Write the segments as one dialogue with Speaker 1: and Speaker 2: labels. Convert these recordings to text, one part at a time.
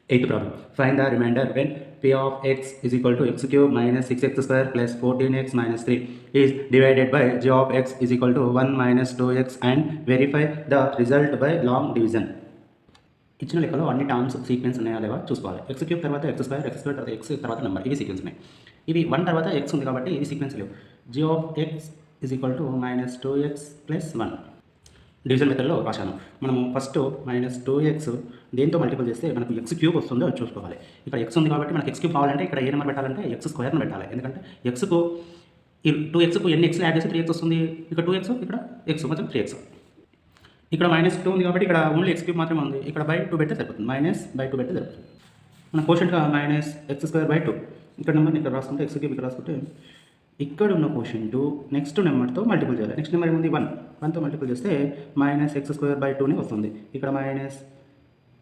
Speaker 1: Eighth problem. Find the remainder when p of x is equal to x cube minus 6x square plus 14x minus 3 is divided by g of x is equal to 1 minus 2x and verify the result by long division. ఇచ్చిన లెక్కలో అన్ని terms sequence ఉన్నాయా లేవా చూసుకోవాలి. X cube తర్వాత X square తర్వాత X తర్వాత number, ఇవి సీక్వెన్స్ ఉన్నాయి. ఇవి 1 తర్వాత ఎక్స్ ఉంది కాబట్టి ఇవి సీక్వెన్స్ లేవు. g of x is equal to minus 2x plus 1 division మెథడ్లో రాశాను. మనము ఫస్ట్ మైనస్ 2x దేంతో మల్టిపుల్ చేస్తే మనకు ఎక్స్ క్యూబ్ వస్తుందో అది చూసుకోవాలి. ఇక్కడ ఎక్స్ ఉంది కాబట్టి మనకు ఎక్స్ క్యూబ్ కావాలంటే ఇక్కడ ఏ నెంబర్ పెట్టాలంటే ఎక్స్ స్క్వేర్ని పెట్టాలి. ఎందుకంటే ఎక్స్కు ఈ 2xకు ఎన్ని ఎక్స్లు యాడ్ చేసి 3x వస్తుంది. ఇక్కడ 2x ఇక్కడ ఎక్స్ మొత్తం 3x. ఇక్కడ మైనస్ 2 ఉంది కాబట్టి ఇక్కడ ఓన్లీ ఎక్స్ క్యూబ్ మాత్రమే ఉంది. ఇక్కడ బై 2 పెడితే సరిపోతుంది. మైనస్ బై 2 పెడితే సరిపోతుంది. మన కోషెంట్గా మైనస్ ఎక్స్ స్క్వేర్ బై 2 ఇక్కడ నెంబర్ని ఇక్కడ రాసుకుంటే ఎక్స్ క్యూబ్ ఇక్కడ రాసుకుంటే ఇక్కడ ఉన్న కోషెంట్ నెక్స్ట్ నెంబర్తో మల్టిపుల్ చేయాలి. నెక్స్ట్ నెంబర్ ఏముంది 1తో మల్టిపుల్ చేస్తే మైనస్ ఎక్స్ స్క్వేర్ బై 2నే వస్తుంది. ఇక్కడ మైనస్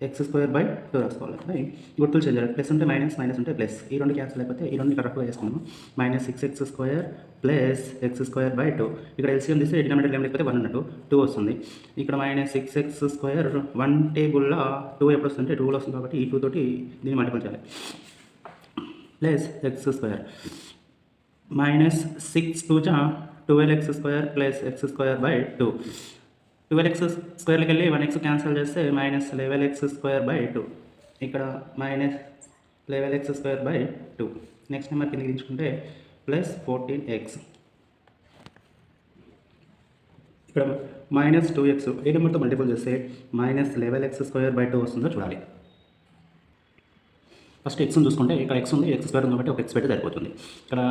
Speaker 1: ఎక్స్ స్క్వేర్ బై 2 రాసుకోవాలి. గుర్తులు చేంజ్ చేయాలి. ప్లస్ ఉంటే మైనస్, మైనస్ ఉంటే ప్లస్. ఈ రెండు క్యాన్సిల్ అయిపోతే ఈ రెండు కరెక్ట్గా చేసుకున్నాము. Minus 6x square plus X square by 2. ఇక్కడ ఎల్సిఎం తీస్తే డినామినేటర్ ఏం లేకపోతే 1 ఉన్నట్టు 2 వస్తుంది. ఇక్కడ మైనస్ 6x స్క్వేర్ 1 టేబుల్లో 2 ఎప్పుడు వస్తుంటే 2 వస్తుంది కాబట్టి ఈ 2 తోటి దీన్ని మల్టిపుల్ చేయాలి. Plus X square minus 6 2 12x square plus X square by 2. 12x స్క్వేర్కి వెళ్ళి 1x క్యాన్సిల్ చేస్తే మైనస్ 11x స్క్వేర్ బై 2. ఇక్కడ minus 11x square by 2. Next number కిందకి దించుకుంటే ప్లస్ 14x. ఇక్కడ మైనస్ 2x ఏ నెంబర్తో మల్టిపుల్ చేస్తే మైనస్ 11x స్క్వేర్ బై 2 వస్తుందో చూడాలి. First ఎక్స్ని చూసుకుంటే ఇక్కడ ఎక్స్ ఉంది, ఎక్స్ స్క్వేర్ ఉంది కాబట్టి ఒక ఎక్స్ పెట్టి సరిపోతుంది. ఇక్కడ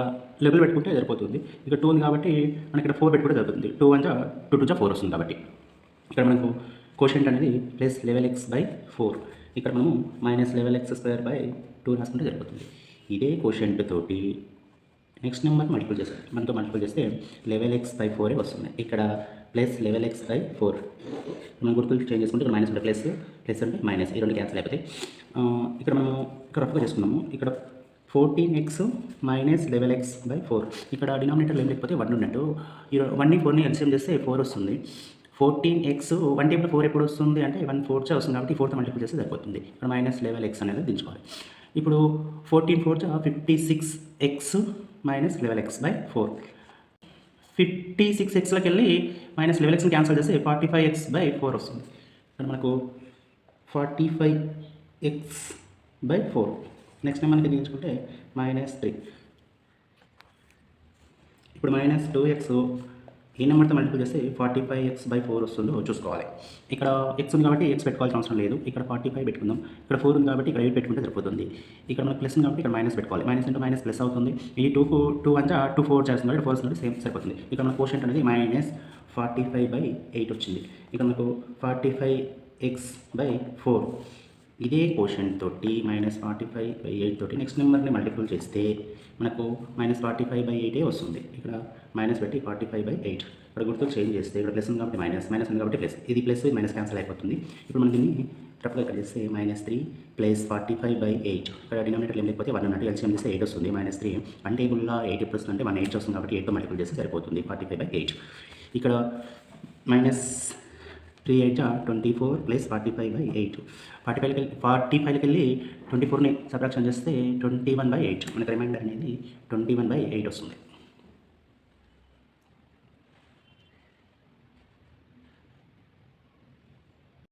Speaker 1: లెవెల్ పెట్టుకుంటే సరిపోతుంది. ఇక్కడ 2 ఉంది కాబట్టి మనకి ఇక్కడ 4 పెట్టుకుంటే సరిపోతుంది. 2 1 2 2 4 వస్తుంది కాబట్టి ఇక్కడ మనకు కోషెంట్ అనేది ప్లస్ 11x బై 4. ఇక్కడ మనము మైనస్ 11x స్క్వేర్ బై 2 రాసుకుంటే సరిపోతుంది. ఇదే కోషెంట్ తోటి నెక్స్ట్ నెంబర్ మల్టిపుల్ చేస్తాం. మనతో మల్టిపుల్ చేస్తే 11x బై 4 వస్తుంది. ఇక్కడ ప్లస్ 11x బై 4 మనం గుర్తులు చేంజ్ చేసుకుంటే ఇక్కడ మైనస్ ఉంటే ప్లస్, ప్లస్ అంటే మైనస్, ఈ రెండు క్యాన్సిల్ అయిపోతాయి. ఇక్కడ మనము ఇక్కడ రఫ్గా చేసుకున్నాము. ఇక్కడ 14x మైనస్ 11x బై 4. ఇక్కడ డినామినేటర్ ఏం లేకపోతే 1 ఉన్నట్టు. ఈ 1ని 4ని ఎల్సిఎం చేస్తే 4 వస్తుంది. 14x 1 టేబుల్ 4 ఎప్పుడు వస్తుంది అంటే 1 4 వస్తుంది కాబట్టి 4తో మల్టిపుల్ చేస్తే సరిపోతుంది. ఇక్కడ మైనస్ 11x అనేది దించుకోవాలి. ఇప్పుడు 14 4 56x మైనస్ 11x బై 4. 56xలోకి వెళ్ళి మైనస్ 11xని క్యాన్సిల్ చేస్తే 45x బై 4 వస్తుంది. ఇక్కడ మనకు 45x బై 4. నెక్స్ట్ నెంబర్కి దించుకుంటే మైనస్ 3. ఇప్పుడు మైనస్ 2x ఈ నెంబర్తో మల్టిపుల్ చేస్తే 45x బై 4 వస్తుందో చూసుకోవాలి. ఇక్కడ x ఉంది కాబట్టి x పెట్టుకోవాల్సిన అవసరం లేదు. ఇక్కడ 45 పెట్టుకుందాం. ఇక్కడ 4 ఉంది కాబట్టి ఇక్కడ 8 పెట్టుకుంటే సరిపోతుంది. ఇక్కడ మనకు ప్లస్ ఉంది కాబట్టి ఇక్కడ మైనస్ పెట్టుకోవాలి. మైనస్ ఇంటూ మైనస్ ప్లస్ అవుతుంది. ఈ 2కు 2 1 2 4 చేస్తుంది కాబట్టి 4 వస్తుంది, సేమ్ సరిపోతుంది. ఇక్కడ మన కోషెంట్ అనేది మైనస్ 45 బై 8 వచ్చింది. ఇక్కడ మనకు 45x బై 4 ఇదే కోషెంట్ తోటి మైనస్ 45 బై 8 తోటి నెక్స్ట్ నెంబర్ని మల్టిపుల్ చేస్తే మనకు మైనస్ 45 బై 8 వస్తుంది. ఇక్కడ మైనస్ పెట్టి 45 బై 8. ఇక్కడ గుర్తులు చేంజ్ చేస్తే ఇక్కడ ప్లస్ ఉంది కాబట్టి మైనస్, మైనస్ ఉంది కాబట్టి ప్లస్. ఇది ప్లస్ మైనస్ క్యాన్సిల్ అయిపోతుంది. ఇప్పుడు మనం దీన్ని రఫ్గా ఇక్కడ చేస్తే మైనస్ 3 ప్లస్ 45 బై 8. ఇక్కడ డినామినేటర్ ఏం లేకపోతే 1 ఉన్నట్టు ఎల్సిఎం చేస్తే 8 వస్తుంది. మైనస్ 3 1 టేబుల్లో 8 ప్లస్ అంటే 1 8 వస్తుంది కాబట్టి 8తో మల్టిపుల్ చేస్తే సరిపోతుంది. 45 బై 8. ఇక్కడ మైనస్ 3 8 24 ప్లస్ 45 బై 8. 45కి వెళ్ళి 24ని సబ్ట్రాక్షన్ చేస్తే 21 బై 8. మనకి రిమైండర్ అనేది 21 బై 8 వస్తుంది.